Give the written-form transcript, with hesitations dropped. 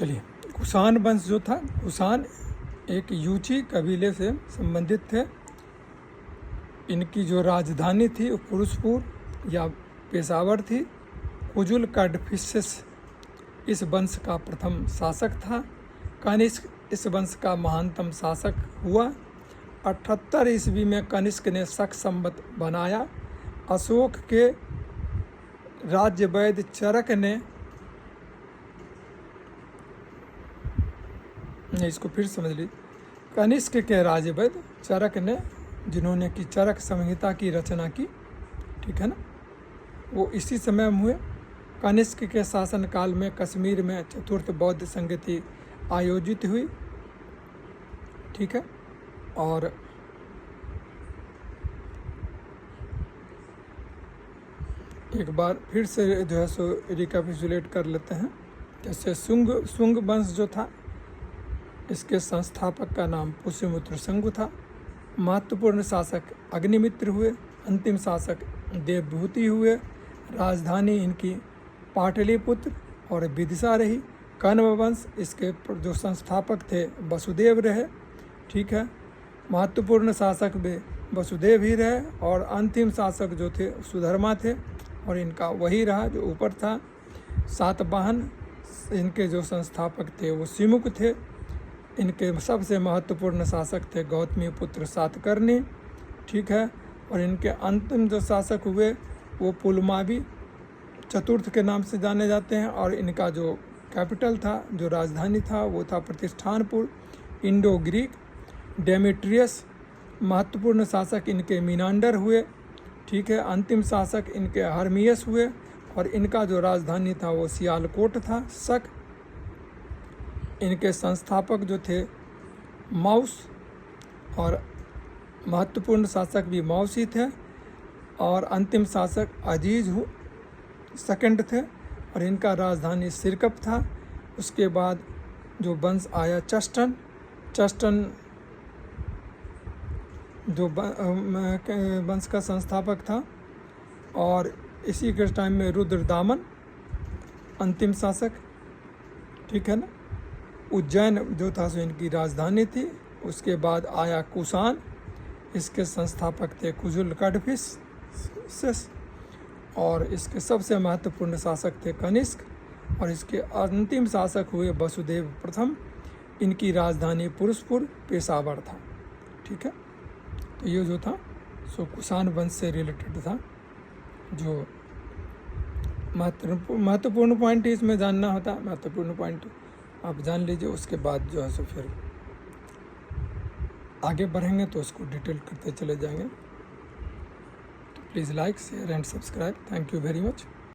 चलिए, कुषाण वंश जो था, कुषाण एक यूची कबीले से संबंधित थे। इनकी जो राजधानी थी वो पुरुषपुर या पेशावर थी। कुजुल काडफिसेस इस वंश का प्रथम शासक था। कनिष्क इस वंश का महानतम शासक हुआ। 78 ईस्वी में कनिष्क ने शक संवत बनाया। अशोक के राज्य वैद्य चरक ने, इसको फिर समझ लीजिए, कनिष्क के राज्य वैद्य चरक ने, जिन्होंने की चरक संहिता की रचना की, ठीक है ना, वो इसी समय में हुए। कनिष्क के शासनकाल में कश्मीर में चतुर्थ बौद्ध संगति आयोजित हुई, ठीक है। और एक बार फिर से जो है सो रिकैपिचुलेट कर लेते हैं। जैसे शुंग वंश जो था, इसके संस्थापक का नाम पुष्यमित्र शंगु था। महत्वपूर्ण शासक अग्निमित्र हुए। अंतिम शासक देवभूति हुए। राजधानी इनकी पाटलिपुत्र और विदिशा रही। कण्व वंश, इसके जो संस्थापक थे वसुदेव रहे, ठीक है। महत्वपूर्ण शासक भी वसुदेव ही रहे और अंतिम शासक जो थे सुधर्मा थे और इनका वही रहा जो ऊपर था। सातवाहन, इनके जो संस्थापक थे वो सिमुक थे। इनके सबसे महत्वपूर्ण शासक थे गौतमी पुत्र सातकर्णी, ठीक है। और इनके अंतिम जो शासक हुए वो पुलमावी चतुर्थ के नाम से जाने जाते हैं। और इनका जो कैपिटल था, जो राजधानी था, वो था प्रतिष्ठानपुर। इंडो ग्रीक डेमेट्रियस महत्वपूर्ण शासक इनके मीनांडर हुए, ठीक है। अंतिम शासक इनके हर्मियस हुए और इनका जो राजधानी था वो सियालकोट था। शक, इनके संस्थापक जो थे माउस, और महत्वपूर्ण शासक भी माउस ही थे। और अंतिम शासक अजीज सेकंड थे और इनका राजधानी सिरकप था। उसके बाद जो वंश आया चस्टन जो वंश का संस्थापक था। और इसी के टाइम में रुद्रदामन अंतिम शासक, ठीक है ना। उज्जैन जो था सो इनकी राजधानी थी। उसके बाद आया कुषाण, इसके संस्थापक थे कुजुल काडफिसेस और इसके सबसे महत्वपूर्ण शासक थे कनिष्क और इसके अंतिम शासक हुए वसुदेव प्रथम। इनकी राजधानी पुरुषपुर पेशावर था, ठीक है। तो ये जो था सो कुषाण वंश से रिलेटेड था। जो महत्वपूर्ण पॉइंट इसमें जानना होता, महत्वपूर्ण पॉइंट आप जान लीजिए। उसके बाद जो है सो फिर आगे बढ़ेंगे तो उसको डिटेल करते चले जाएंगे। तो please like, share and subscribe. Thank you very much.